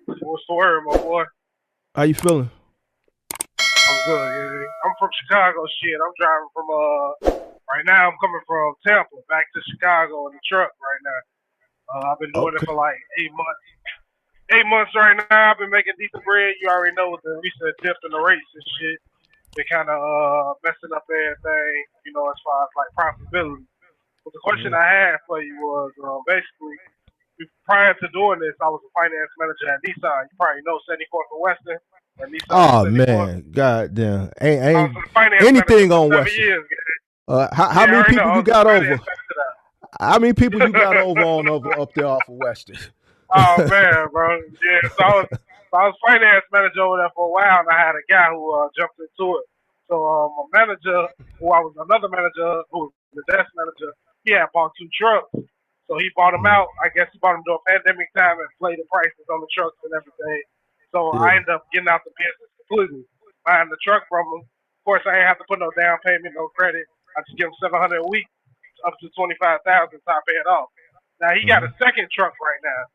What's the word, my boy? How you feeling? I'm good. Yeah. I'm from Chicago. Shit, I'm driving from right now. I'm coming from Tampa back to Chicago in the truck right now. I've been doing it Okay. for like 8 months. 8 months right now. I've been making decent bread. You already know with the recent dip in the rates and shit. They kind of messing up everything. You know, as far as like profitability. But the question Mhm. I had for you was basically prior to doing this, I was a finance manager at Nissan. You probably know 74th and Western, or Nissan on Oh 74th. man, goddamn, ain't I was ain't a finance manager anything for on 7 Western. years. How Yeah, I many already know. people I you was a got over? finance manager now. How many people you got over on over up there off of Western? Oh man, bro. Yeah, so I was finance manager over there for a while, and I had a guy who jumped into it. So a manager, who I was another manager, who was the desk manager, he had bought 2 trucks. So he bought them Mhm. out. I guess he bought them during pandemic time and inflated the prices on the trucks and everything. So I Yeah. ended up getting out the business completely, buying the truck from him. Of course, I ain't have to put no down payment, no credit. I just give him 700 a week, up to 25,000, so I pay it off. Now he got Hmm. a second truck right now,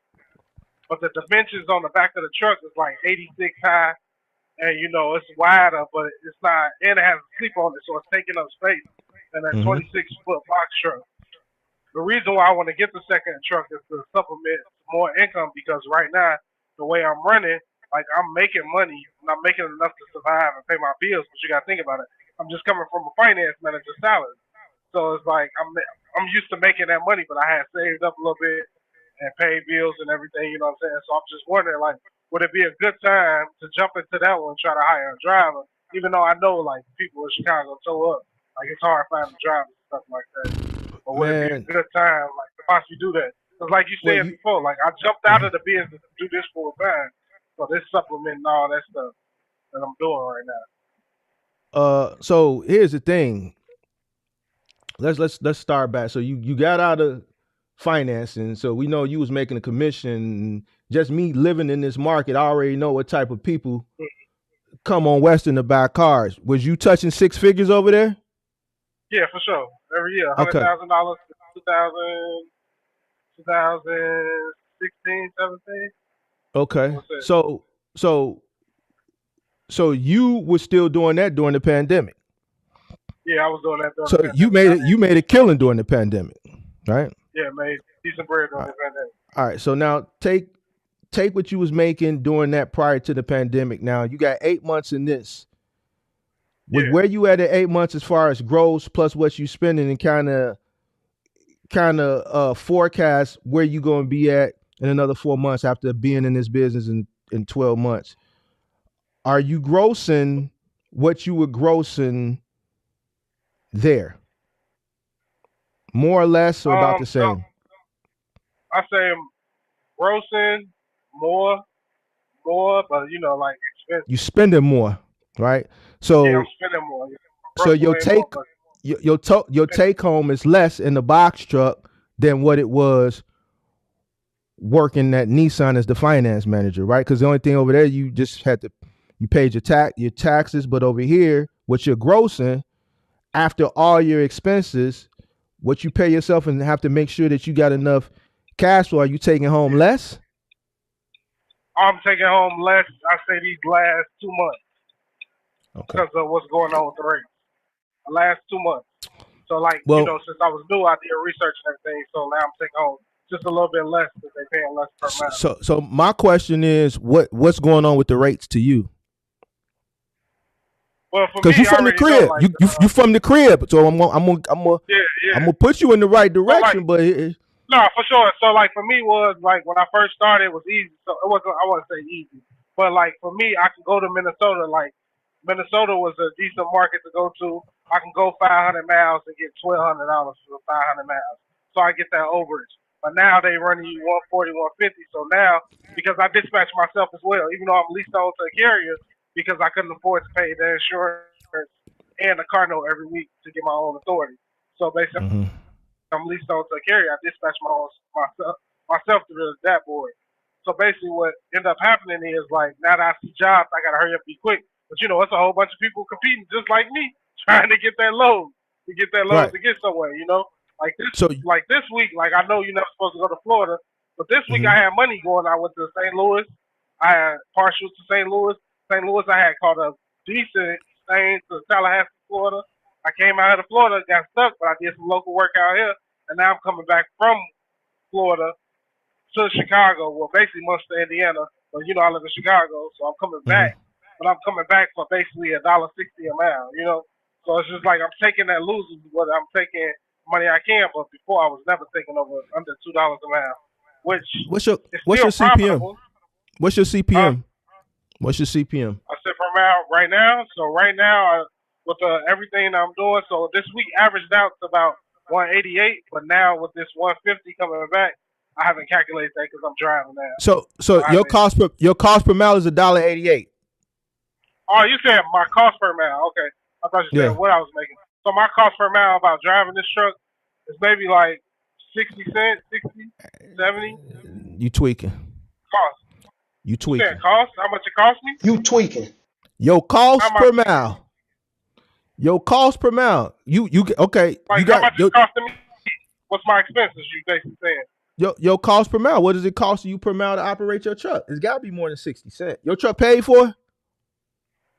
but the dimensions on the back of the truck is like 86 high, and you know it's wider, but it's not, and it has a sleep on it, so it's taking up space. And a Hmm. 26-foot box truck. The reason why I want to get the second truck is to supplement more income because right now the way I'm running, like I'm making money and I'm making enough to survive and pay my bills. But you got to think about it. I'm just coming from a finance manager salary, so it's like I'm used to making that money, but I had saved up a little bit and paid bills and everything. You know what I'm saying? So I'm just wondering, like, would it be a good time to jump into that one and try to hire a driver? Even though I know like people in Chicago tow up, like it's hard finding drivers and stuff like that. Or would it be a Man, good time, like, to possibly do that? Because, like you well said you. before, like, I jumped out of the business to do this full time. So this supplementing all that stuff that I'm doing right now. So here's the thing. Let's start back. So you got out of financing, so we know you was making a commission. Just me living in this market, I already know what type of people come on Western to buy cars. Was you touching six figures over there? Yeah, for sure. Every year, hundred Okay. thousand dollars, 2000, 2016, 17. Okay. What's that? So you were still doing that during the pandemic. Yeah, I was doing that during So the pandemic. you made a killing during the pandemic, right? Yeah, made decent bread All during right. the pandemic. All right. So now take what you was making during that prior to the pandemic. Now you got 8 months in this. With Yeah. where you at 8 months as far as gross plus what you spending and kind of forecast where you gonna be at in another 4 months after being in this business in 12 months. Are you grossing what you were grossing there? More or less or about the So same? I say grossing more, but like You expensive. spending more, right? Yeah, I'm So spending more. Yeah. I'm so grossing way more, but your take home is less in the box truck than what it was working at Nissan as the finance manager, right? Because the only thing over there you just had to you paid your taxes, but over here, what you're grossing after all your expenses, what you pay yourself and have to make sure that you got enough cash flow. Are you taking home yeah. less? I'm taking home less, I say, these last 2 months Okay. because of what's going on with the race. The last 2 months. So, like, Well, since I was new, I did research and everything. So now I'm taking home just a little bit less because they paying less per mile. so my question is, what's going on with the rates to you? Well, for Because you me, I from the already know, crib, like, you from the crib, so yeah, I'm yeah. gonna put you in the right So, like, direction, but no, for sure. So, like, for me, was like when I first started, it was easy. So it wasn't. I wouldn't say easy, but like for me, I could go to Minnesota. Like Minnesota was a decent market to go to. I can go 500 miles and get $1,200 for 500 miles. So I get that overage. But now they running you 140, 150. So now because I dispatch myself as well, even though I'm leased on to a carrier, because I couldn't afford to pay the insurance and the car note every week to get my own authority. So basically mm-hmm. I'm leased on to a carrier. I dispatch myself to the dashboard. So basically, what ended up happening is like now that I see jobs, I gotta hurry up, and be quick. But it's a whole bunch of people competing just like me, trying to get that load, Right. to get somewhere. Like this, So, like this week, like I know you're not supposed to go to Florida, but this week mm-hmm. I had money going. I went to St. Louis. I had partial to St. Louis. St. Louis, I had caught a decent thing to Tallahassee, Florida. I came out here to Florida, got stuck, but I did some local work out here, and now I'm coming back from Florida to Chicago. Well, basically Munster, Indiana. But I live in Chicago, so I'm coming Mm-hmm. back. But I'm coming back for basically $1.60 a mile. So it's just like I'm taking that losers, but I'm taking money I can. But before I was never taking over under $2 a mile, which What's your is what's still your CPM? profitable. What's your Uh, CPM? What's your CPM? I said per mile right now. So right now, with everything I'm doing, so this week averaged out to about 188. But now with this 150 coming back, I haven't calculated that because I'm driving now. So I your cost per mile is $1.88. Oh, you said my cost per mile. Okay. I thought you said what I was making. So my cost per mile about driving this truck is maybe like 60 cents, 60, 70. You tweaking. Cost. You You tweaking. said cost? How much it cost me? You tweaking. Your How cost much? per mile. Your cost per mile. You okay? Like You how got much it costing me? What's my expenses? You basically saying? your cost per mile. What does it cost you per mile to operate your truck? It's got to be more than 60 cents. Your truck paid for?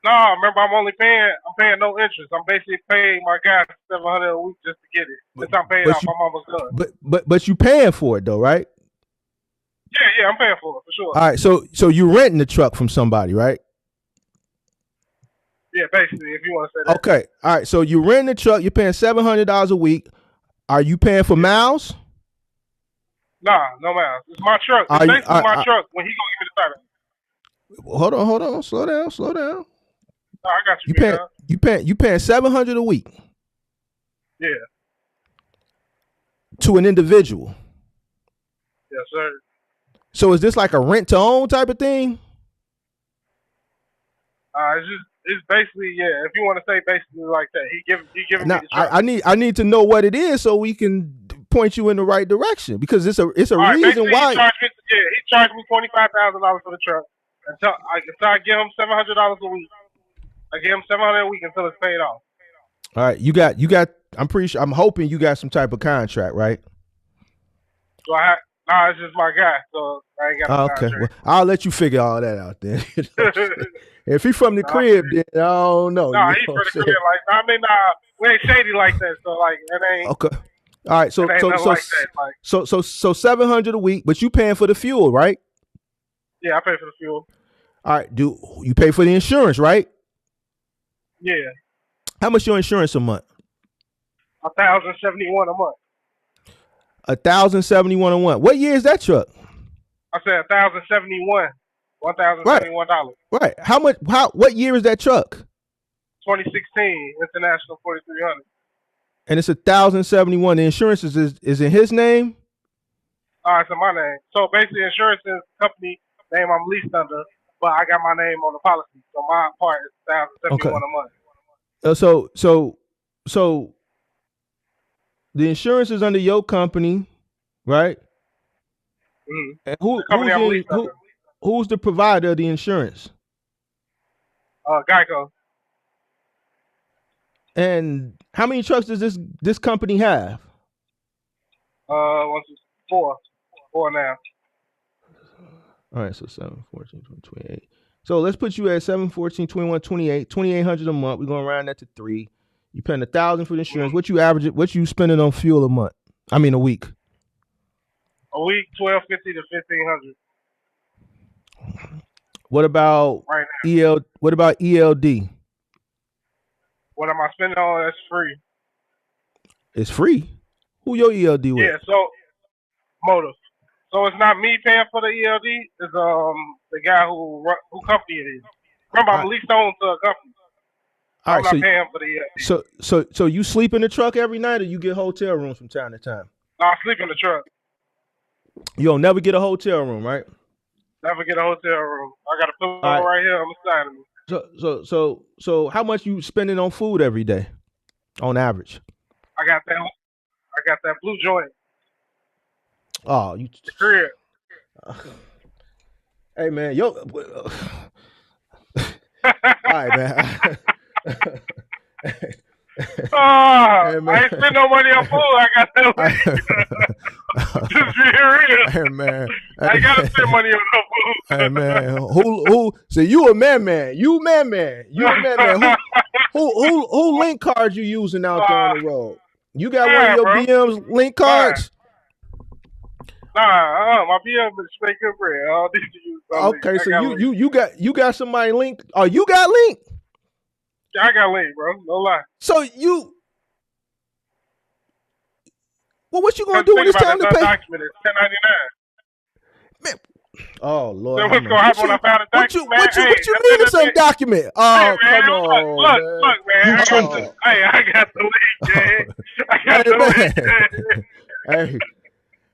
No, remember I'm paying no interest. I'm basically paying my guys $700 a week just to get it. Since I'm paying off, I'm almost done. But you paying for it though, right? Yeah, I'm paying for it for sure. All right, so you renting the truck from somebody, right? Yeah, basically, if you want to say that. Okay, all right. So you rent the truck. You're paying $700 a week. Are you paying for miles? Nah, no matter. It's my truck. It's basically my truck. When he gonna give me the title. Hold on. Slow down. No, I got you. You paying $700 a week. Yeah. To an individual. Yes, sir. So is this like a rent to own type of thing? It's basically, yeah. If you want to say basically like that, he giving me the truck. I need to know what it is so we can point you in the right direction because it's a reason why. He charged me $25,000 for the truck until I give him $700 a week. I give him $700 a week until it's paid off. All right, you got. I'm hoping you got some type of contract, right? So it's just my guy, so I ain't got no okay, contract. well, I'll let you figure all that out then. If he's from the crib, then I don't know. Nah, he's from the crib. Like, we ain't shady like that. So like, it ain't. Okay. All right. So like that, like. So $700 a week, but you paying for the fuel, right? Yeah, I pay for the fuel. All right. Do you pay for the insurance, right? Yeah. How much your insurance a month? $1,071 a month. $1,071 a month. What year is that truck? I said $1,071. $1,071. Right. What year is that truck? 2016 International 4300. And it's $1,071. The insurance is in his name? It's in my name. So basically, insurance is the company name I'm leased under, but I got my name on the policy. So my part is $1,071 a month. So the insurance is under your company, right? Mm-hmm. And who's the provider of the insurance? Geico. And how many trucks does this company have? Four now. All right, so 7, 14, 28. So let's put you at 7, 14, 21, 28, $2,800 a month. We're gonna round that to 3. You paying $1,000 for the insurance. What you spending on fuel a month? I mean a week. A week, $1,250 to $1,500. What about right now? What about ELD? What am I spending on? That's free. It's free. Who your ELD with? Yeah, so Motive. So it's not me paying for the ELD. It's the guy who company it is. Remember, I'm leased on to a company. I'm not paying for the ELD. So you sleep in the truck every night, or you get hotel rooms from time to time? No, I sleep in the truck. You don't never get a hotel room, right? Never get a hotel room. I got a pillow right here on the side of me. So how much you spending on food every day, on average? I got that blue joint. Oh, you the crib. Hey man, yo. All right, man. Hey, man. I ain't spend no money on food. I got that. Just being real. Hey man, I gotta spend money on no food. Hey man, who? So you a man? You man? You a man? Who link cards you using out there on the road? You got one of Mine, your bro. BM's link Mine. cards? Nah, my BM is straight good bread. I don't need to use no link. Okay, I so got link. you got somebody linked. Oh, you got link. I got link, bro. No lie. So you, well, what you gonna Cause do when think it's about it, time it's to pay? undocumented. It's 1099. Man, oh Lord, So have what's mercy. gonna happen when I found a document, man? Hey, What you at the mean end of it's the day, undocumented? hey Oh, man, come on, man. look, man. You I got the, tripping. Oh, I got the link, man. I got hey the link, man. man. Hey,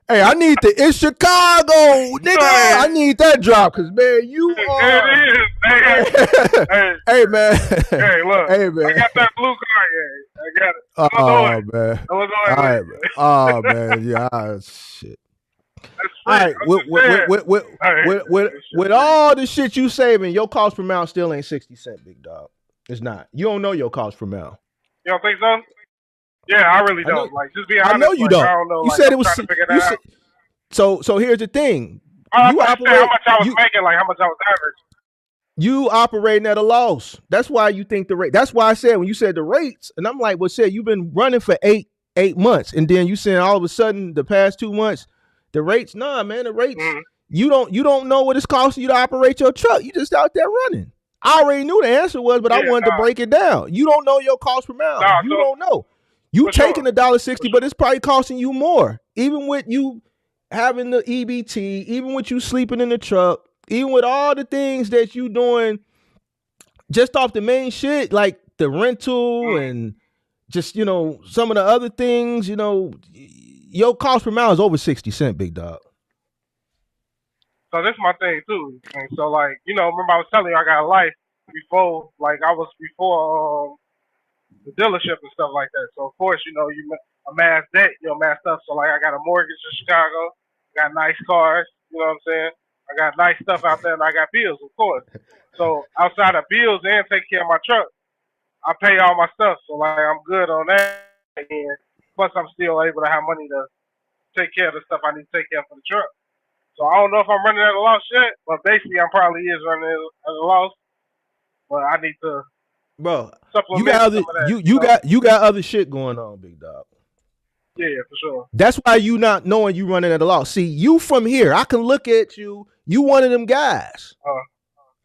hey, I need the in Chicago, nigga. I need that drop, cause man, you It are. is. Hey, Hey, hey man. hey, look. Hey I man. got that blue card, yeah. I got it. Oh man. Illinois All right. link, Man. man. Oh man. Yeah. Shit. That's All free. right. I'm just saying. Hey, this shit With free. all the shit you saving, your cost per mile still ain't 60 cents, big dog. It's not. You don't know your cost per mile. You don't think so? Yeah, I really I know. don't. Like, just be I know honest. you Like, I don't. don't know. You Like, said I'm it was. trying to figure You that said out. so. Here's the thing. I You thought you said how operate. much I was making, like how much I was average. You operating at a loss. That's why you think the rate. That's why I said when you said the rates, and I'm like, well, said you've been running for eight months, and then you saying all of a sudden the past 2 months, the rates. Nah, man, the rates. Mm-hmm. You don't know what it's costing you to operate your truck. You just out there running. I already knew the answer was, but I Yeah, wanted to break it down. You don't know your cost per mile. You so don't know. You for sure, taking $1.60, for but sure. it's probably costing you more. Even with you having the EBT, even with you sleeping in the truck, even with all the things that you doing just off the main shit, like the rental Mm. and just, some of the other things, your cost per mile is over 60 cents, big dog. So this is my thing too. And so like, remember I was telling you I got a life before, like I was before the dealership and stuff like that. So of course, you amass debt, amass stuff. So like I got a mortgage in Chicago, got nice cars, you know what I'm saying? I got nice stuff out there and I got bills, of course. So outside of bills and take care of my truck, I pay all my stuff. So like I'm good on that. And plus I'm still able to have money to take care of the stuff I need to take care of for the truck. So I don't know if I'm running at a loss yet, but basically I'm probably is running at a loss. But I need to Bro, you supplement got other some of that. you got other shit going on, big dog. Yeah, for sure. That's why you not knowing you running at a loss. See, you from here, I can look at you. You one of them guys.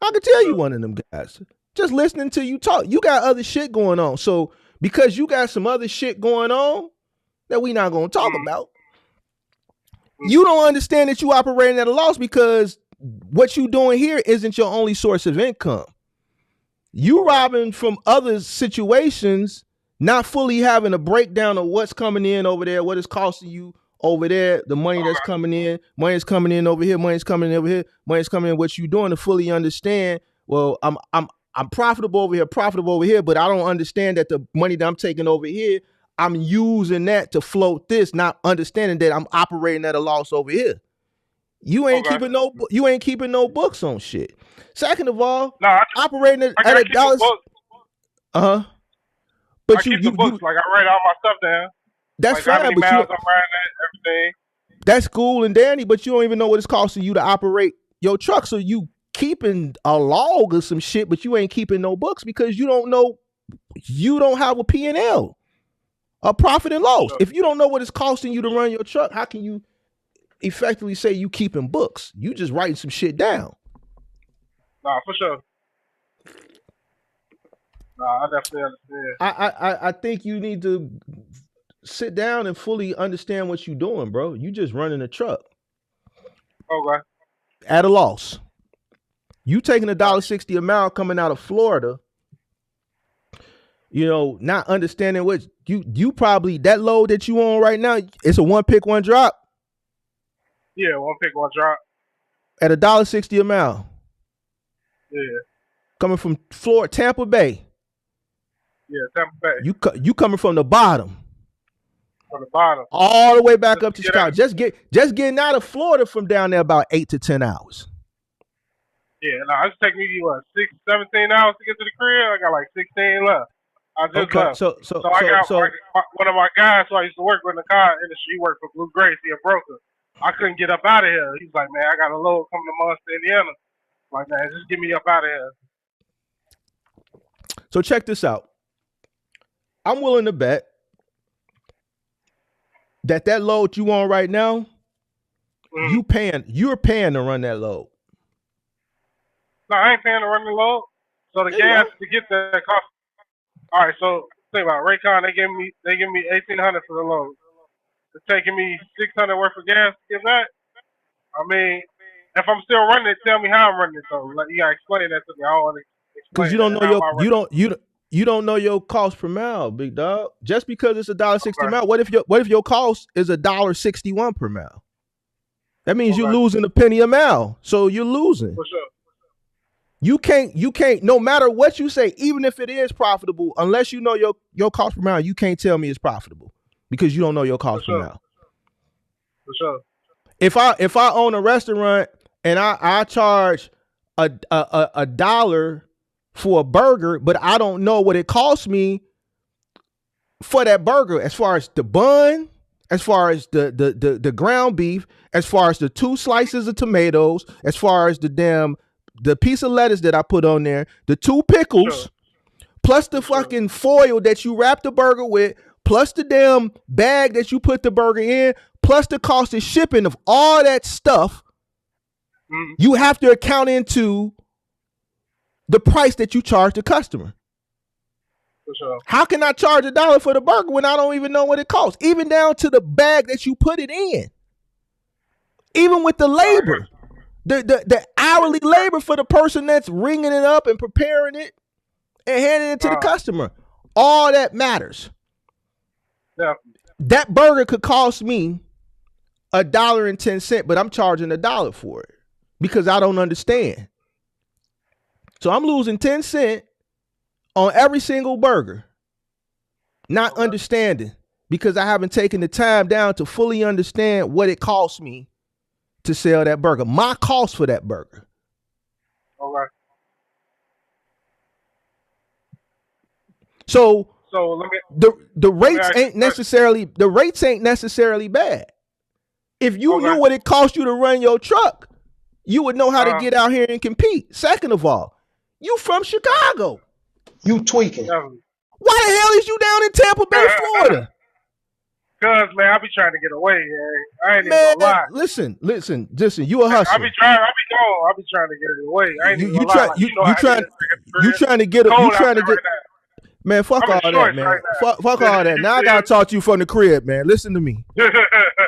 I can tell you Sure. one of them guys. Just listening to you talk. You got other shit going on. So because you got some other shit going on that we not gonna talk about, you don't understand that you operating at a loss because what you doing here isn't your only source of income. You robbing from other situations, not fully having a breakdown of what's coming in over there, what it's costing you over there, the money that's coming in, money's coming in over here, money's coming in over here, money's coming in. What you doing to fully understand? Well, I'm profitable over here, but I don't understand that the money that I'm taking over here, I'm using that to float this, not understanding that I'm operating at a loss over here. You ain't keeping no books on shit. Second of all, No, operating I at gotta a keep the dollar. books. But I keep the books. Like I write all my stuff down. That's Like how fine. many But miles I'm riding at, everything. that's cool and dandy. But you don't even know what it's costing you to operate your truck. So you keeping a log of some shit, but you ain't keeping no books because you don't know. You don't have a P&L, a profit and loss. Sure. If you don't know what it's costing you to run your truck, how can you effectively say you keeping books? You just writing some shit down. Nah, for sure. Nah, I definitely understand. I think you need to sit down and fully understand what you're doing, bro. You just running a truck Okay. at a loss. You taking $1.60 a mile coming out of Florida, not understanding what you probably, that load that you on right now, it's a one pick, one drop. Yeah, one pick, one drop. At $1.60 a mile. Yeah. Coming from Florida, Tampa Bay. Yeah, Tampa Bay. You coming from the bottom. From the bottom. All the way back up to Chicago. Just getting out of Florida from down there about 8 to 10 hours. Yeah, no, it's taking me 17 hours to get to the crib. I got like 16 left. I just left. So I got one of my guys who I used to work with in the car industry. He worked for Blue Grace. He a broker. I couldn't get up out of here. He's like, man, I got a load coming to Munster, Indiana. I'm like, man, just get me up out of here. So check this out. I'm willing to bet that load you on right now, you're paying to run that load. No, I ain't paying to run the load. So the gas to get there cost. All right, so think about it. Raycon. They give me $1,800 for the load. It's taking me $600 worth of gas to get back. I mean, if I'm still running it, tell me how I'm running it though. Like you gotta explain that to me. I don't want to explain. Because you don't know your cost per mile, big dog. Just because it's $1.60 mile, what if your cost is $1.61 per mile? That means you're losing a penny a mile. So you're losing. For sure. You can't, no matter what you say, even if it is profitable, unless you know your cost per mile, you can't tell me it's profitable because you don't know your cost per mile. For sure. If I own a restaurant and I charge a dollar for a burger, but I don't know what it costs me for that burger, as far as the bun, as far as the ground beef, as far as the 2 slices of tomatoes, as far as the piece of lettuce that I put on there, the 2 pickles, plus the fucking foil that you wrap the burger with, plus the damn bag that you put the burger in, plus the cost of shipping of all that stuff, you have to account into the price that you charge the customer. For sure. How can I charge $1 for the burger when I don't even know what it costs? Even down to the bag that you put it in. Even with the labor. The hourly labor for the person that's ringing it up and preparing it and handing it to the customer. All that matters. Yeah. That burger could cost me $1.10, but I'm charging $1 for it because I don't understand. So I'm losing 10 cents on every single burger, not understanding because I haven't taken the time down to fully understand what it costs me to sell that burger. My cost for that burger. Okay. So let me, the rates ain't necessarily bad. If you knew what it cost you to run your truck, you would know how to get out here and compete. Second of all, you from Chicago. You tweaking. Why the hell is you down in Tampa Bay, Florida? Cause man, I be trying to get away. I ain't even gonna lie. Listen. You a hustler. I be trying to get away. I ain't even gonna lie. You trying to get. Man, fuck all that, man. Fuck all that. Now I gotta talk to you from the crib, man. Listen to me.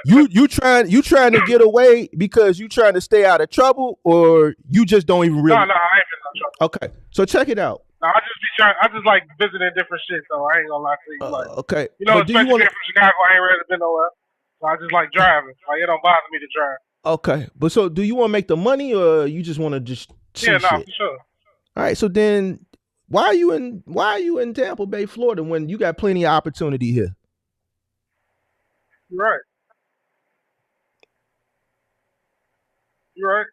You trying to get away because you trying to stay out of trouble, or you just don't even really. No, I ain't in no trouble. Okay, so check it out. No, I just like visiting different shit, though. I ain't gonna lie to you. Okay, you know, especially being from Chicago, I ain't really been nowhere. So I just like driving. Like it don't bother me to drive. Okay, but so do you want to make the money, or you just want to just see shit? For sure. All right, so then. Why are you in Tampa Bay, Florida, when you got plenty of opportunity here? You're right.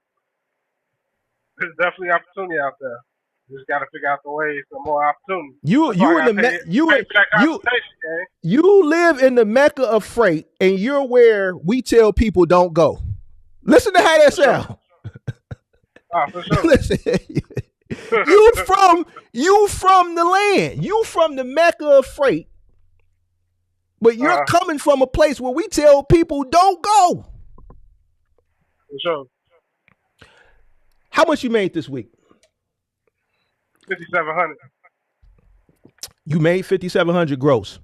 There's definitely opportunity out there. You just got to figure out the ways for more opportunity. You live in the mecca of freight, and you're where we tell people don't go. Listen to how that sounds. For sure. Listen. You from the land. You from the mecca of freight. But you're coming from a place where we tell people don't go. For sure. How much you made this week? $5,700. You made $5,700 gross.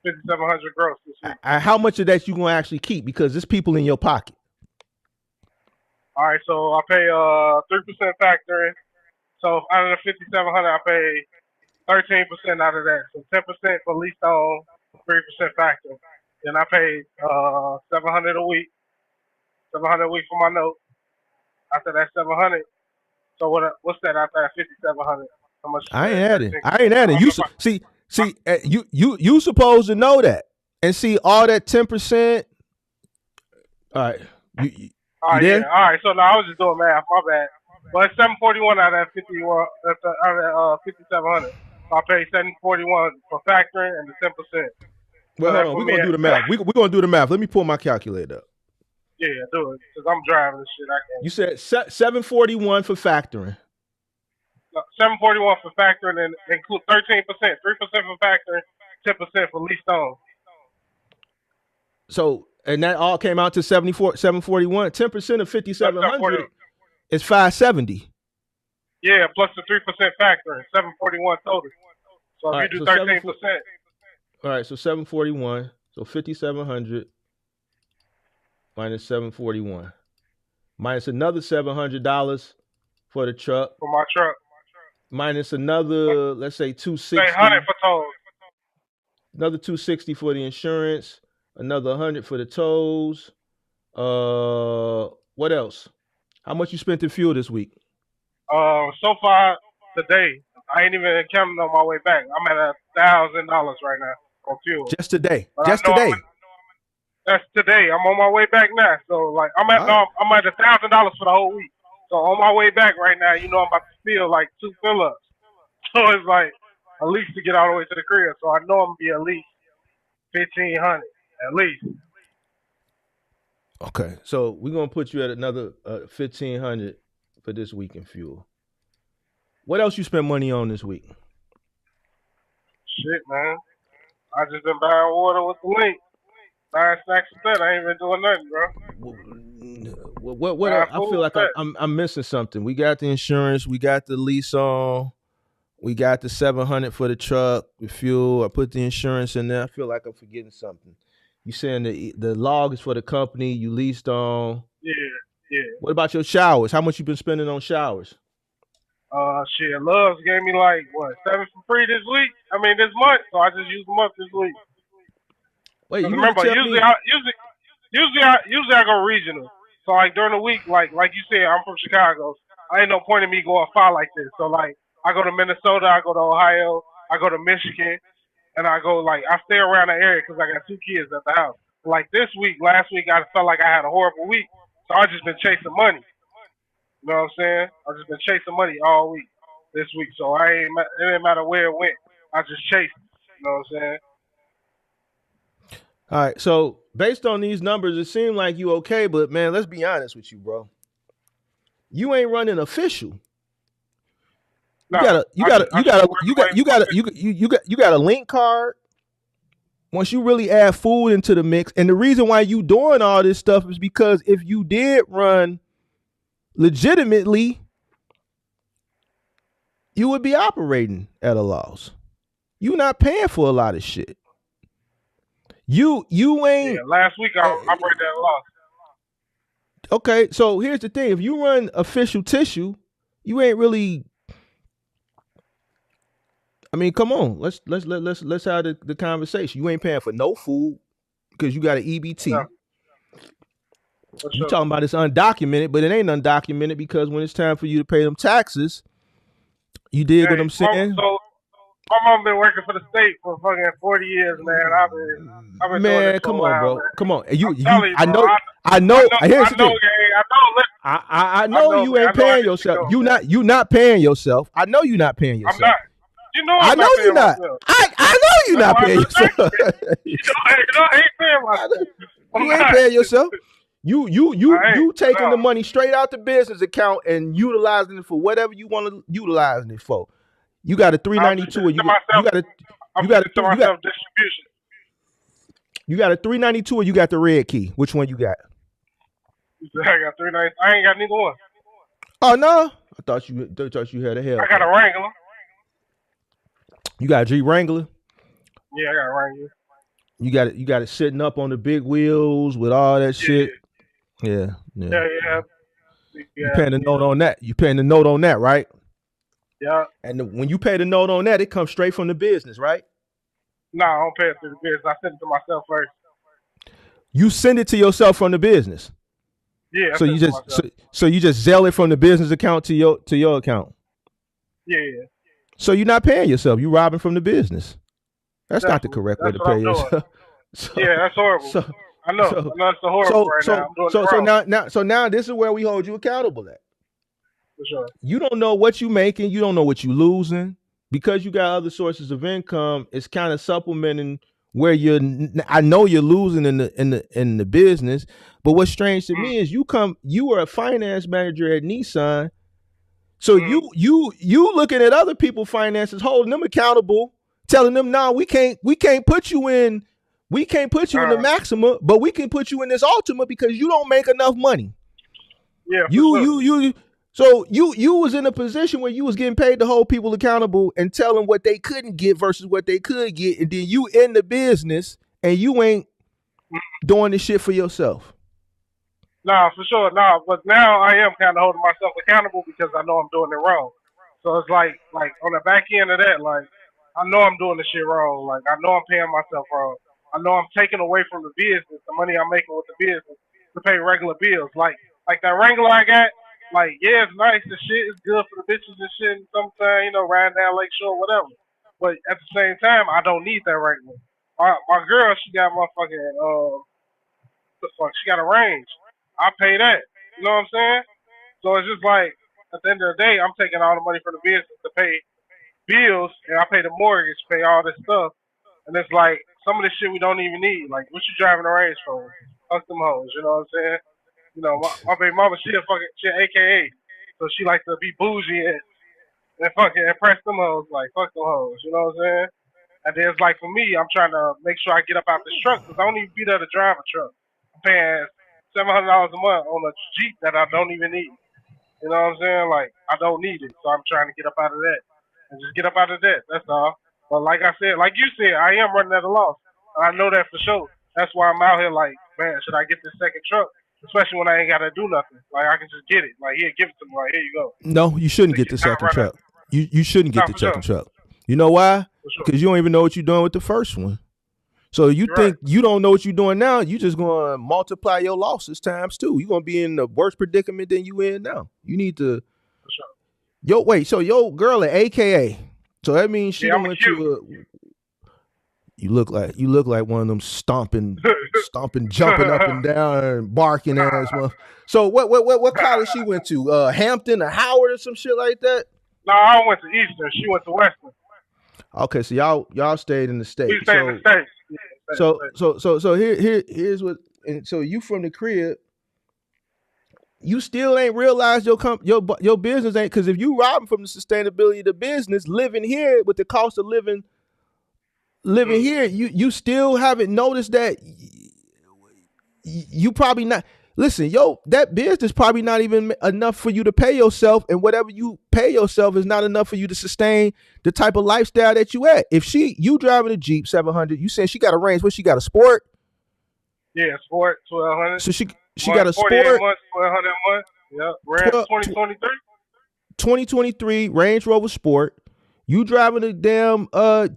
$5,700 gross this week. How much of that you gonna actually keep? Because there's people in your pocket. All right, so I pay 3% factoring. So out of the $5,700, I pay 13% out of that. So 10% for lease on, 3% factor. Then I pay $700 a week. $700 a week for my note. After that $700. So what's that after that $5,700? How much? I ain't adding. You supposed to know that and see all that 10%. All right. All right. So now I was just doing math. My bad. But it's $741 out of that $5,700. So I pay $741 for factoring and the 10%. Well, hold on. We're gonna do the math. We're gonna do the math. Let me pull my calculator up. Yeah, do it. Because I'm driving this shit. I You said 741 for factoring. can't. 741 for factoring and include 13%, 3% for factoring, 10% for lease on. So, and that all came out to 741. 10% of 5,700 is 570. Yeah, plus the 3% factoring, 741 total. So All if right, you do so 13%, all right, so 741. So 5,700 minus 741 minus another $700 for the truck for my truck, minus another, let's say, say 100 260, for tolls. another 260 for the insurance, another 100 for the tolls. What else? How much you spent in fuel this week? So far today, I ain't even counting on my way back. I'm at $1,000 right now on fuel. Just today. But I Just know today. that's today. I'm on my way back now. So like I'm at All right. I'm at $1,000 for the whole week. So on my way back right now, you know I'm about to steal like 2 fill ups. So it's like at least to get all the way to the crib. So I know I'm gonna be at least 1,500 at least. Okay, so we're gonna put you at another 1,500 for this week in fuel. What else you spend money on this week? Shit, man. I just been buying water with the link. Buying snacks with that. I ain't been doing nothing, bro. What Buying I food feel with like that. I'm missing something. We got the insurance, we got the lease on, we got the 700 for the truck, the fuel. I put the insurance in there. I feel like I'm forgetting something. You saying the log is for the company you leased on. Yeah, yeah. What about your showers? How much you been spending on showers? Shit, Loves gave me like what 7 for free this week. I mean this month, so I just used them up this week. Wait, Cause you mean to remember, tell usually me? I go regional. So like during the week, like you said, I'm from Chicago. I ain't no point in me going far like this. So like I go to Minnesota, I go to Ohio, I go to Michigan, and I go like I stay around the area because I got 2 kids at the house. Like this week, last week, I felt like I had a horrible week, so I just been chasing money. You know what I'm saying? I just been chasing money all week this week, so it didn't matter where it went. I just chased. You know what I'm saying? All right, so based on these numbers, it seemed like you okay, but man, let's be honest with you, bro. You ain't running official. You No, got a you I got just a I you just got been a you working got way you more. got a you got a link card. Once you really add food into the mix, and the reason why you doing all this stuff is because if you did run legitimately, you would be operating at a loss. You not paying for a lot of shit. You Yeah, ain't last week I operated at a loss. okay. So here's the thing: if you run official tissue, you ain't really. I mean, come on. Let's have the conversation. You ain't paying for no food because you got an Yeah, EBT. for You sure. talking about it's undocumented, but it ain't undocumented because when it's time for you to pay them taxes, you dig what Hey, I'm saying? my mom been working for the state for fucking 40 years, man. I've been doing this Man, for a come on, while, bro. man. Come on. I'm telling you, I bro. know, I know. Here's I the know, thing. gang. I I know know, you man. I ain't know I paying need to yourself. go, man. You not paying yourself. I know you not paying I'm yourself. not. You know I I'm know not you paying not. myself. I know you That's not why I paying do the tax. yourself. I ain't paying myself. I'm You ain't not. paying yourself. I ain't. You taking No. the money straight out the business account and utilizing it for whatever you want to utilizing it for. You got a I'm just 392 or sending to myself. I'm you got a sending to three myself distribution. you got a 392 or you got the red key. Which one you got? I got 3 nights. I ain't got neither one. Oh no, I thought you had a I got a Hellcat. Wrangler. You got a Jeep Wrangler. Yeah, I got a Wrangler. You got it sitting up on the big wheels with all that Yeah, shit. Yeah, yeah. yeah, You yeah, paying the note yeah, on that. You paying the note on that, right? yeah. And when you pay the note on that, it comes straight from the business, right? No, I don't pay it to the business. I send it to myself first. You send it to yourself from the business. Yeah, I So send you it to just myself. so you just sell it from the business account to your account. Yeah, yeah. So you're not paying yourself. You robbing from the business. That's not the Definitely. correct way That's to what pay I'm doing. yourself. So Yeah, that's horrible. so I know. so It's horrible right now. I'm doing it so wrong. now this is where we hold you accountable at. For sure. You don't know what you making, you don't know what you losing. Because you got other sources of income, it's kind of supplementing where I know you're losing in the business. But what's strange to Mm, me is you were a finance manager at Nissan. So mm, you looking at other people's finances, holding them accountable, telling them, no, we can't put you in the maxima, but we can put you in this ultima because you don't make enough money. yeah, for You sure. you you so you was in a position where you was getting paid to hold people accountable and tell them what they couldn't get versus what they could get, and then you in the business and you ain't doing this shit for yourself. Nah, for sure. Nah, but now I am kind of holding myself accountable because I know I'm doing it wrong. So it's like on the back end of that, like I know I'm doing the shit wrong. Like I know I'm paying myself wrong. I know I'm taking away from the business the money I'm making with the business to pay regular bills. Like that Wrangler I got. Like yeah, it's nice. The shit is good for the bitches and shit. And sometimes riding down Lakeshore, whatever. But at the same time, I don't need that Wrangler. My girl, she got motherfucking the fuck? She got a range. I pay that. You know what I'm saying? So it's just like at the end of the day, I'm taking all the money from the business to pay bills, and I pay the mortgage, pay all this stuff, and it's like some of this shit we don't even need. Like, what you driving a range for? Fuck them hoes. You know what I'm saying? My baby mama, she an AKA, so she likes to be bougie and fucking impress them hoes. Like, fuck them hoes. You know what I'm saying? And then it's like for me, I'm trying to make sure I get up out this truck because I don't even be there to drive a truck. I'm paying $700 a month on a Jeep that I don't even need. You know what I'm saying? Like I don't need it, so I'm trying to get up out of that and just get up out of that. That's all. But like I said, like you said, I am running at a loss. I know that for sure. That's why I'm out here. Like, man, should I get this second truck? Especially when I ain't got to do nothing. Like I can just get it. Like here, give it to me. Like here you go. No, you shouldn't get the Not second run out. truck. You shouldn't get Not the for second sure. truck. You know why? For sure. Because you don't even know what you're doing with the first one. So you You're right. think you don't know what you're doing now, you just gonna multiply your losses times two. You're gonna be in the worse predicament than you in now. You need to For sure. so your girl at AKA. So that means she Yeah, done I'm a went cute. to you look like one of them stomping, jumping up and down and barking ass. So what college she went to? Hampton or Howard or some shit like that? No, I went to Eastern. She went to Western. Okay, so y'all stayed in the We state. stayed in the States. Yeah, stayed in the States. So here's what. And so you from the crib, you still ain't realized your business ain't, because if you robbing from the sustainability of the business, living here with the cost of living here, you still haven't noticed that you probably not. Listen, that business probably not even enough for you to pay yourself, and whatever you pay yourself is not enough for you to sustain the type of lifestyle that you at. If you driving a Jeep 700, you said she got a Range, what she got, a Sport? Yeah, Sport 1200. So she got a 48 Sport, months, 1200 a month. Yep, ran 2023. 2023 Range Rover Sport. You driving a damn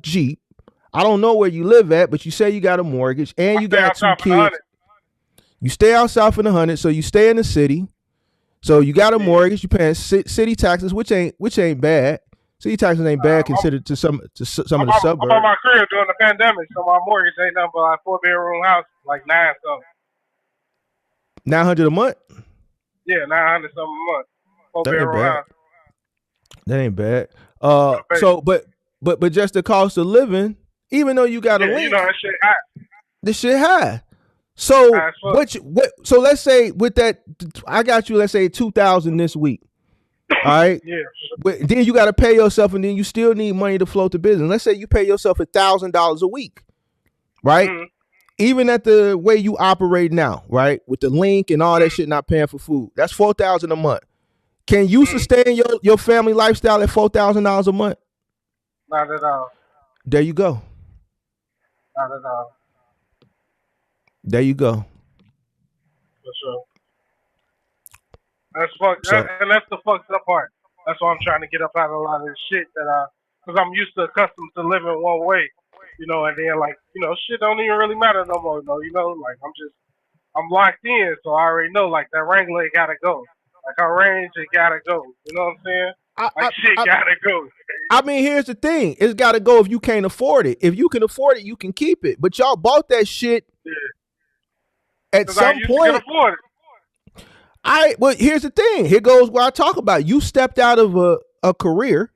Jeep. I don't know where you live at, but you say you got a mortgage and you got two kids. You stay outside for the 100, so you stay in the city. So you got a mortgage. You paying city taxes, which ain't bad. City taxes ain't bad considered to some of the suburbs. I'm on my career during the pandemic, so my mortgage ain't nothing but like 4-bedroom house, like 9 something. 900 a month. Yeah, 900 something a month. 4-bedroom house. That ain't bad. So but just the cost of living, even though you got a link, that shit high. This shit high. So so let's say with that, I got you, let's say 2,000 this week. All right. Yeah. But then you got to pay yourself, and then you still need money to float the business. Let's say you pay yourself $1,000 a week, right? Mm-hmm. Even at the way you operate now, right, with the link and all that shit, not paying for food, that's $4,000 a month. Can you sustain your family lifestyle at $4,000 a month? Not at all. There you go. Not at all. There you go. For sure. That's and that's the fucked up part. That's why I'm trying to get up out of a lot of this shit because I'm used to accustomed to living one way, and then like, shit don't even really matter no more, like I'm locked in, so I already know like that Wrangler gotta go. Like our Range, it gotta go. You know what I'm saying? Shit gotta go. I mean, here's the thing. It's gotta go if you can't afford it. If you can afford it, you can keep it. But y'all bought that shit at some point. Can afford it. Well, here's the thing. Here goes where I talk about. You stepped out of a career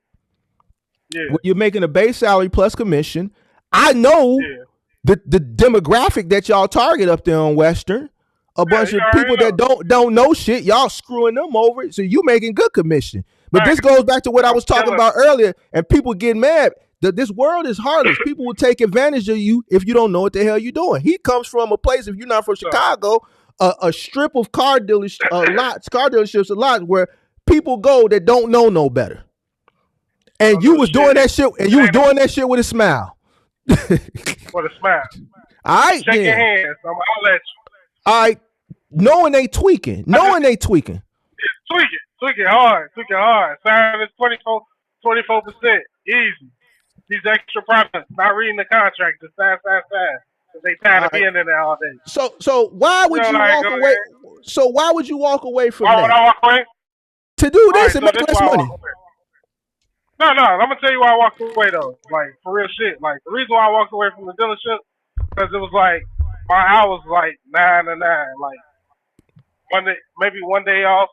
where you're making a base salary plus commission. I know the demographic that y'all target up there on Western, a bunch you of already people that know. don't know shit, y'all screwing them over, so you making good commission. But this Facts. goes back to what I I'm was talking killing. about earlier, and people get mad. This world is heartless. People will take advantage of you if you don't know what the hell you're doing. He comes from a place, if you're not from So, Chicago, a strip of car dealerships, a lot where people go that don't know no better. And don't you know was doing shit. that shit, and It you was ain't doing that shit with a smile. for the smile. All right, Shake your then. hands. I'll let you. All right, knowing they tweaking. Tweaking hard. Sign is 24%. Easy. These extra products, not reading the contract, just sign. Cause they tired All of right. being in there all day. So why You would know, you like, walk away? So why would you walk away from why would that I walk away? to do All this right, and so make this is less why I walk money? away. No, I'm gonna tell you why I walked away though. Like for real shit. Like the reason why I walked away from the dealership because it was like my hours like 9 to 9. Like maybe one day off,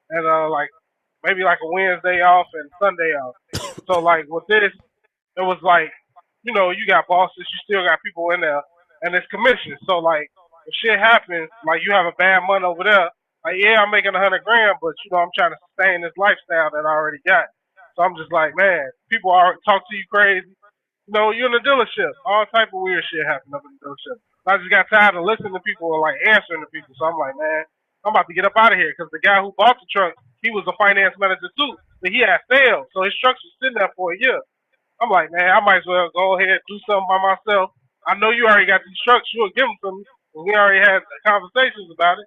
and like maybe like a Wednesday off and Sunday off. So like with this, it was like, you got bosses, you still got people in there, and it's commission. So like if shit happens, like you have a bad month over there, like yeah, I'm making 100 grand, but I'm trying to sustain this lifestyle that I already got. So I'm just like, man, people are talk to you crazy. You're in the dealership. All type of weird shit happened up in the dealership. I just got tired of listening to people or like answering to people. So I'm like, man, I'm about to get up out of here because the guy who bought the truck, he was a finance manager too, but he had failed, so his trucks was sitting there for a year. I'm like, man, I might as well go ahead and do something by myself. I know you already got these trucks. You'll give them to me. We already had conversations about it.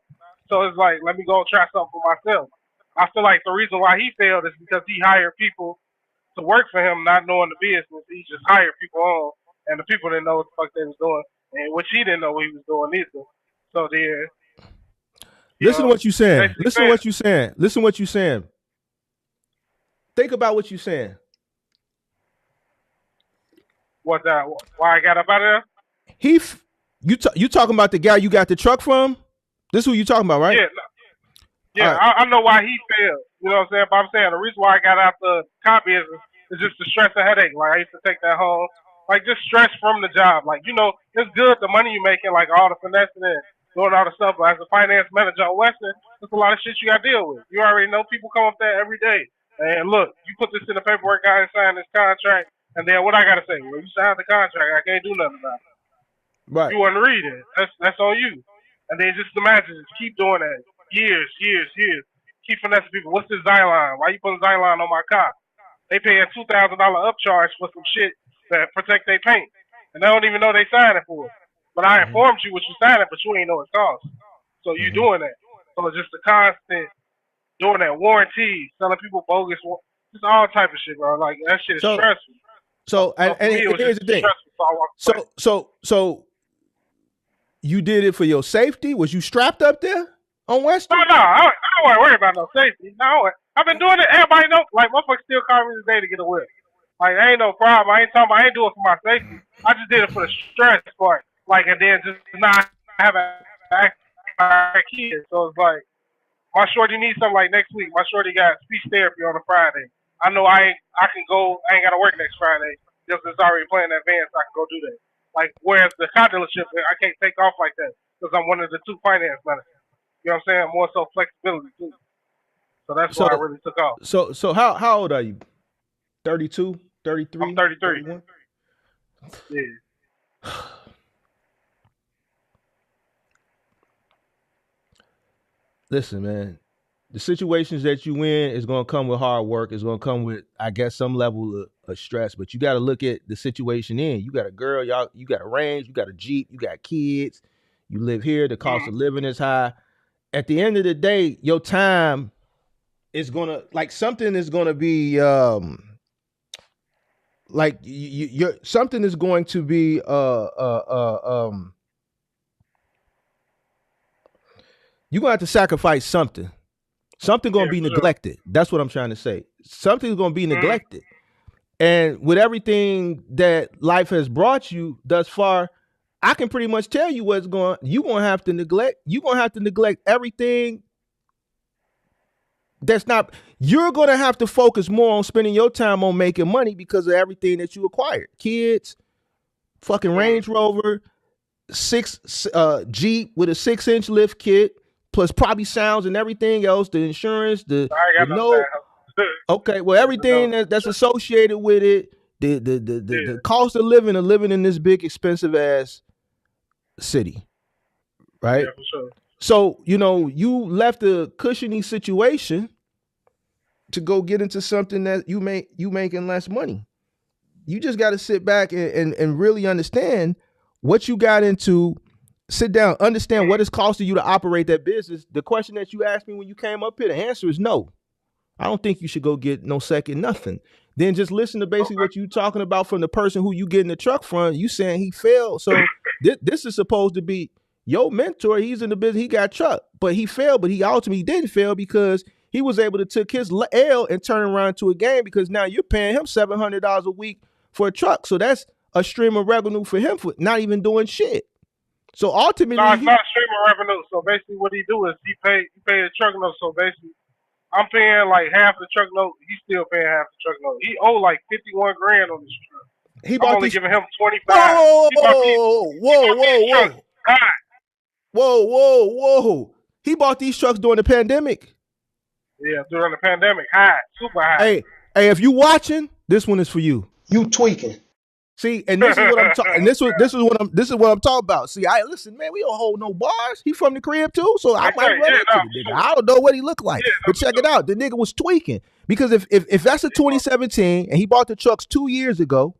So it's like, let me go try something for myself. I feel like the reason why he failed is because he hired people to work for him, not knowing the business. He just hired people on, and the people didn't know what the fuck they was doing, and which he didn't know what he was doing either. So then, Listen to what you're saying. basically failed. Listen to what you're saying. Think about what you're saying. Why I got up out of there? You talking about the guy you got the truck from? This is who you talking about, right? Yeah, right. I know why he failed. You know what I'm saying? But I'm saying the reason why I got out the car business is just the stress and headache. Like I used to take that home, like just stress from the job. Like it's good the money you're making, like all the finessing and doing all the stuff. But as a finance manager at Western, there's a lot of shit you got to deal with. You already know people come up there every day. And look, you put this in the paperwork, guy, and sign this contract, and then what I gotta say? Well, you signed the contract, I can't do nothing about it. Right. You want to read it? That's on you. And then just imagine, just keep doing that, years. Keep finessing people. What's this Xylon? Why you putting Xylon on my car? They paying $2,000 upcharge for some shit that protect their paint, and they don't even know they signed it for it. But I informed you what you signed it, but you ain't know it cost. So you doing that. So it's just a constant doing that. Warranties, selling people bogus, just all type of shit, bro. Like that shit is stressful. So for me, it was here's just the thing. stressful. So I walked away. So you did it for your safety? Was you strapped up there on Western? No, I don't want to worry about no safety. No, I've been doing it. Everybody knows. Like, motherfuckers still call me today to get a whip. Like, ain't no problem. I ain't doing it for my safety. I just did it for the stress part. Like, and then just not having kids. So it's like, my shorty needs something like next week. My shorty got speech therapy on a Friday. I know I can go. I ain't got to work next Friday. Just it's already planned in advance. I can go do that. Like, whereas the car dealership, I can't take off like that because I'm one of the two finance managers. You know what I'm saying? More so flexibility too. So that's why I really took off. So how old are you? 32, 33? I'm 33. 31? Yeah. Listen, man. The situations that you in is going to come with hard work. It's going to come with, I guess, some level of stress. But you got to look at the situation in. You got a girl, you got a Range, you got a Jeep, you got kids. You live here. The cost of living is high. At the end of the day, your time is gonna something is gonna be something is going to be you're gonna have to sacrifice something. Something gonna be neglected. That's what I'm trying to say. Something's gonna be neglected. And with everything that life has brought you thus far, I can pretty much tell you what's going. You're gonna have to neglect everything that's not. You're gonna have to focus more on spending your time on making money because of everything that you acquired. Kids, fucking Range Rover, Jeep with a 6-inch lift kit, plus probably sounds and everything else, the insurance, the note. Okay, well, everything that's associated with it, the cost of living in this big expensive ass city, right? Yeah, for sure. So you left a cushiony situation to go get into something that you making less money. You just got to sit back and really understand what you got into. Sit down, understand what it's costing you to operate that business. The question that you asked me when you came up here, the answer is no. I don't think you should go get no second nothing. Then just listen to basically what you talking about from the person who you getting the truck from. You saying he failed. So this is supposed to be your mentor. He's in the business. He got truck, but he failed. But he ultimately didn't fail because he was able to took his L and turn around to a gain, because now you're paying him $700 a week for a truck. So that's a stream of revenue for him for not even doing shit. So ultimately, no, it's not a stream of revenue. So basically, what he do is he pay the truck note. So basically, I'm paying like half the truck note. He's still paying half the truck note. He owe like 51 grand on this truck. I'm only giving him 25. Whoa. He bought these trucks during the pandemic. Yeah, during the pandemic. High. Super high. Hey, if you watching, this one is for you. You tweaking. See, and this is what I'm talking. And this is what I'm talking about. See, listen, man, we don't hold no bars. He from the crib too, so I might run into the nigga. I don't know what he looked like, but check it out. The nigga was tweaking, because if that's a 2017 and he bought the trucks 2 years ago,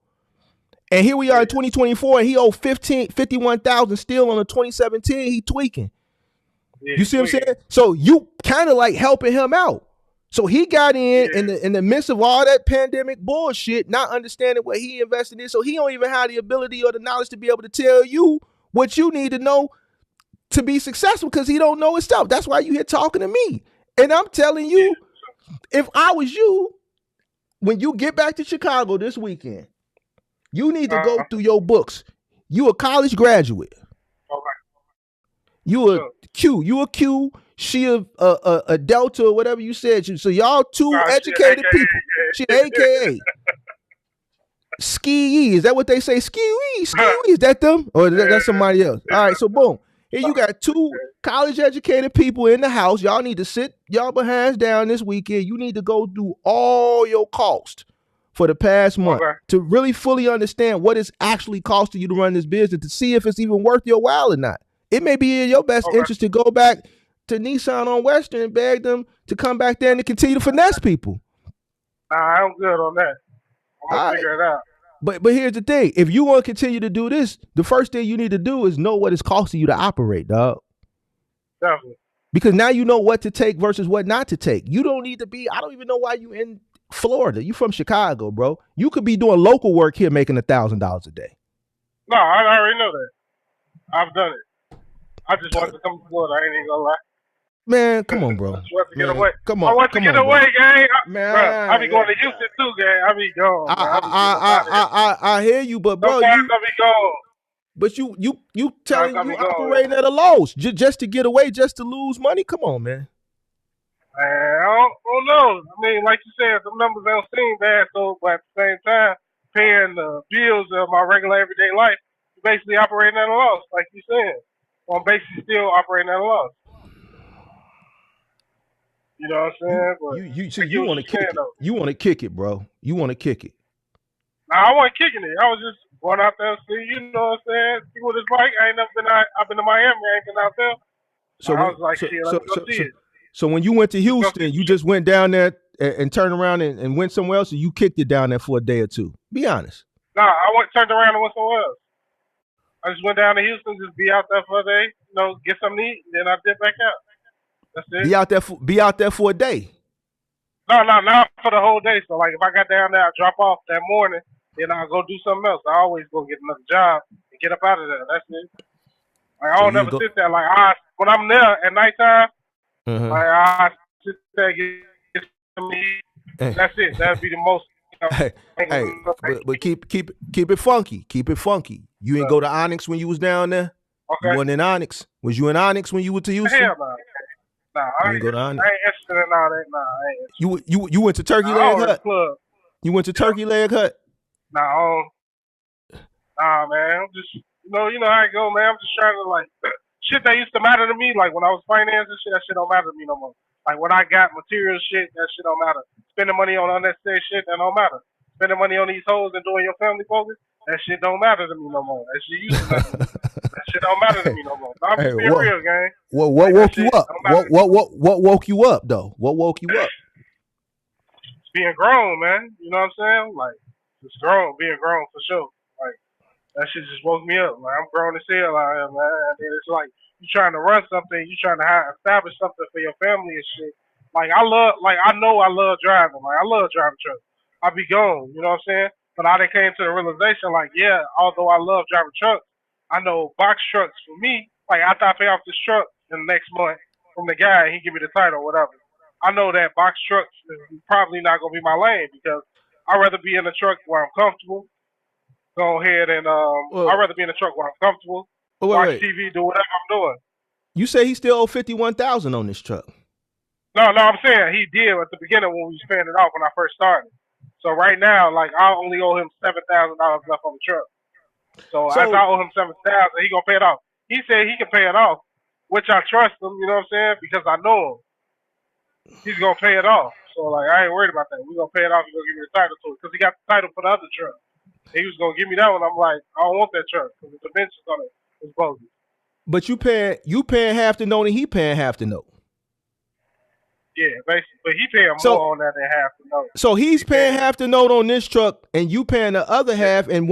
and here we are in 2024 and he owed 51,000 still on the 2017, he tweaking. Yeah, you see what I'm saying? So you kind of like helping him out. So he got in the midst of all that pandemic bullshit, not understanding what he invested in. So he don't even have the ability or the knowledge to be able to tell you what you need to know to be successful, because he don't know himself. That's why you here talking to me. And I'm telling you, if I was you, when you get back to Chicago this weekend, you need to go through your books. You a college graduate. You a Q. She a Delta or whatever you said. So y'all two educated people. She AKA. Ski-E. Is that what they say? Ski-E. Is that them? Or that's somebody else? All right, so boom. Here you got two college educated people in the house. Y'all need to sit y'all behinds down this weekend. You need to go through all your cost for the past month to really fully understand what it's actually costing you to run this business, to see if it's even worth your while or not. It may be in your best interest to go back to Nissan on Western and beg them to come back there and to continue to finesse people. I'm good on that. I'm going to figure it out. But here's the thing. If you want to continue to do this, the first thing you need to do is know what it's costing you to operate, dog. Definitely. Because now you know what to take versus what not to take. You don't need to be, I don't even know why you in Florida. You from Chicago, bro. You could be doing local work here making $1,000 a day. No, I already know that. I've done it. I just wanted to come to Florida. I ain't even gonna lie. Man, come on, bro. I just want to get away. Come on. I want to get away, gang. Man, I be going to Houston too, gang. I be gone. I hear you, but bro, I be gone. But you telling you operating at a loss just to get away, just to lose money? Come on, man. I don't know. I mean, like you said, the numbers don't seem bad, so but at the same time, paying the bills of my regular everyday life, basically operating at a loss, like you said. I'm basically still operating at a loss. You know what I'm saying? You want to kick it. You want to kick it, bro. You want to kick it. Nah, I wasn't kicking it. I was just going out there and see, you know what I'm saying? See what it's like. I ain't never been out. I've been to Miami. I ain't been out there. So I was like, so when you went to Houston, you just went down there and turned around and went somewhere else, and you kicked it down there for a day or two. Be honest. Nah, I turned around and went somewhere else. I just went down to Houston, just be out there for a day, you know, get something to eat, and then I dip back out. That's it. Be out there for a day. No, not for the whole day. So, like, if I got down there, I drop off that morning, then I'll go do something else. I always go get another job and get up out of there. That's it. Like, I don't ever sit there. Like, when I'm there at nighttime, like, I sit there and get some eat. That's it. That'd be the most. But keep it funky. Keep it funky. You ain't go to Onyx when you was down there? Okay. You wasn't in Onyx? Was you in Onyx when you went to Houston? Hell no. Nah, I ain't interested in all that. Nah, I ain't. You went to Turkey Leg Hut? You went to Turkey Leg Hut? Nah, Nah, man. I'm just, you know how it go, man. I'm just trying to like shit that used to matter to me. Like when I was financing shit, that shit don't matter to me no more. Like when I got material shit, that shit don't matter. Spending money on unnecessary shit, that don't matter. Spending money on these hoes and doing your family focus, that shit don't matter to me no more. That shit used to matter to me. That shit don't matter to hey, me no more. No, I'm hey, just being real, gang. what Like that woke you shit up? don't matter to me. What woke you up though? What woke you up? Being grown, man. You know what I'm saying? Like just grown, being grown for sure. Like that shit just woke me up. Like I'm grown as hell out here, man. And then it's like you trying to run something, you trying to establish something for your family and shit. Like I know I love driving. Like I love driving trucks. I be gone, you know what I'm saying? But I done came to the realization, like, yeah, although I love driving trucks, I know box trucks for me. Like after I pay off this truck in the next month from the guy, he give me the title, whatever. I know that box trucks is probably not gonna be my lane because I'd rather be in a truck where I'm comfortable, go ahead and I'd Well, rather be in a truck where I'm comfortable, watch wait. TV, do whatever I'm doing. You say he still owe 51,000 on this truck. No, I'm saying he did at the beginning when we was paying it off when I first started. So right now, like I only owe him $7,000 left on the truck. So after I So owe him 7,000, he gonna pay it off. He said he can pay it off, which I trust him. You know what I'm saying? Because I know him. He's gonna pay it off. So like I ain't worried about that. We gonna pay it off. He's gonna give me the title to it because he got the title for the other truck. He was gonna give me that one. I'm like, I don't want that truck because the dimensions on it is bogus. but you paying half the note and he paying half the note. Yeah, basically, but he paying So more on that than half the note. so he's He paying, paying half the note on this truck and you paying the other yeah, half, and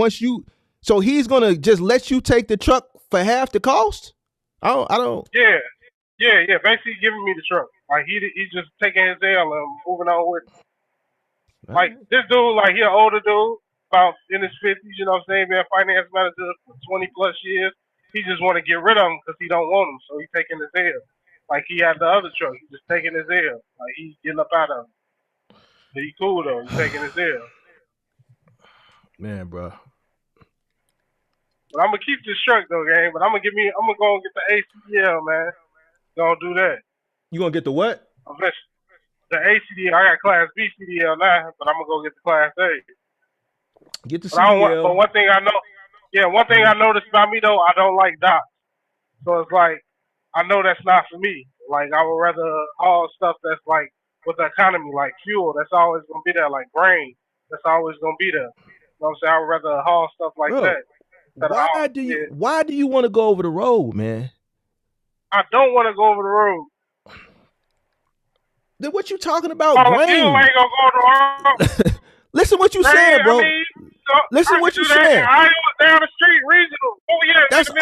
so he's gonna just let you take the truck for half the cost? I don't. yeah. Basically, giving me the truck. Like he's just taking his L and moving on with it. All Like right. this dude, like he an older dude, about in his 50s. You know what I'm saying? Been a finance manager for 20 plus years. He just want to get rid of him because he don't want him, so he's taking his L. Like he had the other truck, he's just taking his L. Like he's getting up out of him. But he cool though. He's taking his L. Man, bro. But I'm gonna keep this truck though, gang. But I'm gonna go and get the ACDL, man. Gonna do that. You gonna get the what? The ACDL, I got Class B CDL now, but I'm gonna go get the Class A. Get the But I don't want. But CDL. one thing I know, yeah, one thing I noticed about me though, I don't like docs. So it's like I know that's not for me. Like I would rather haul stuff that's like with the economy, like fuel. That's always gonna be there. Like grain, that's always gonna be there. You know what I'm saying? I would rather haul stuff like Bro, that instead of haul. Yeah, why do you want to go over the road, man? I don't want to go over the road. Then what you talking about? Oh, the fuel Grain. ain't gonna go over the road. Listen what you Grain, saying, I bro. mean, so Listen I can what you do that in saying. Iowa, down the street, regional. Oh yeah, in That's the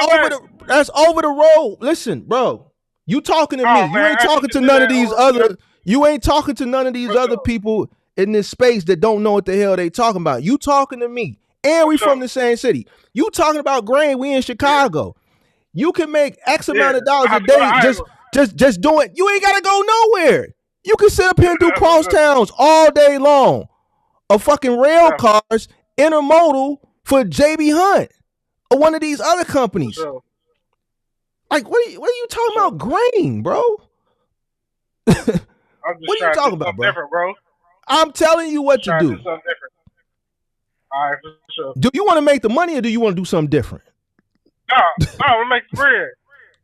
over Midwest. the road. Listen, bro. You talking to me. Oh You man, ain't I talking need to to do none of that these over other you ain't talking to none of these for other sure. people in this space that don't know what the hell they talking about. You talking to me. And For we sure. from the same city. You talking about grain, we in Yeah, Chicago. You can make X yeah. amount of I dollars a have to go to day Iowa. just doing. You ain't gotta go nowhere. You can sit up here and do For cross sure. towns all day long. Of fucking rail Definitely. cars, intermodal for JB Hunt or one of these other For companies. sure. Like, what are you For talking sure. about? Grain, bro. I'm just What are you trying to do talking about, something bro? different, bro. I'm telling you what Just to trying to do do. something different. All right, for sure. Do you want to make the money or do you want to do something different? No, I'm gonna make the bread.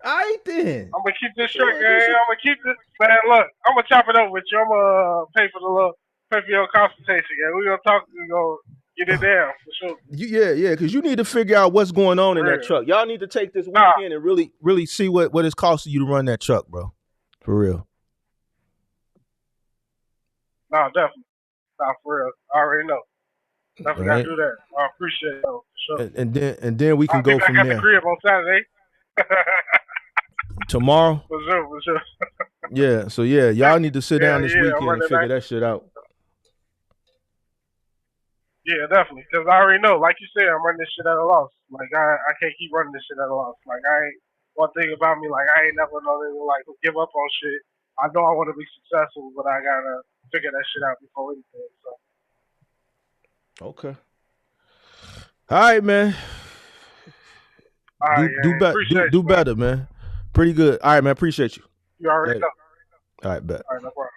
All right, then. I'm gonna keep this You shirt, wanna do gang. some- I'm gonna keep this. Man, look, I'm gonna chop it up with you. I'm gonna pay for your consultation, gang. We're gonna talk. We're gonna get it down for sure. Yeah, because you need to figure out what's going on For in that real. truck. Y'all need to take this Nah, weekend and really see what it's costing you to run that truck, bro. For real. nah, definitely. Nah, for real. I already know. All Definitely gotta right. do that. I appreciate it, though, for sure. And then we can I'll be go back from at the there. crib on Saturday. Tomorrow. For sure. Yeah. So yeah, y'all need to sit down this Yeah, I'm weekend and running figure that. that shit out. Yeah, definitely. Because I already know, like you said, I'm running this shit at a loss. Like, I can't keep running this shit at a loss. Like, one thing about me, like, I ain't never known to, like, give up on shit. I know I want to be successful, but I gotta figure that shit out before anything. So, Okay. All right, man. all right, Do yeah, better. appreciate Do you, man. better, man. Pretty good. All right, man. Appreciate you. You already Later. know. All right, bet. All right, no problem.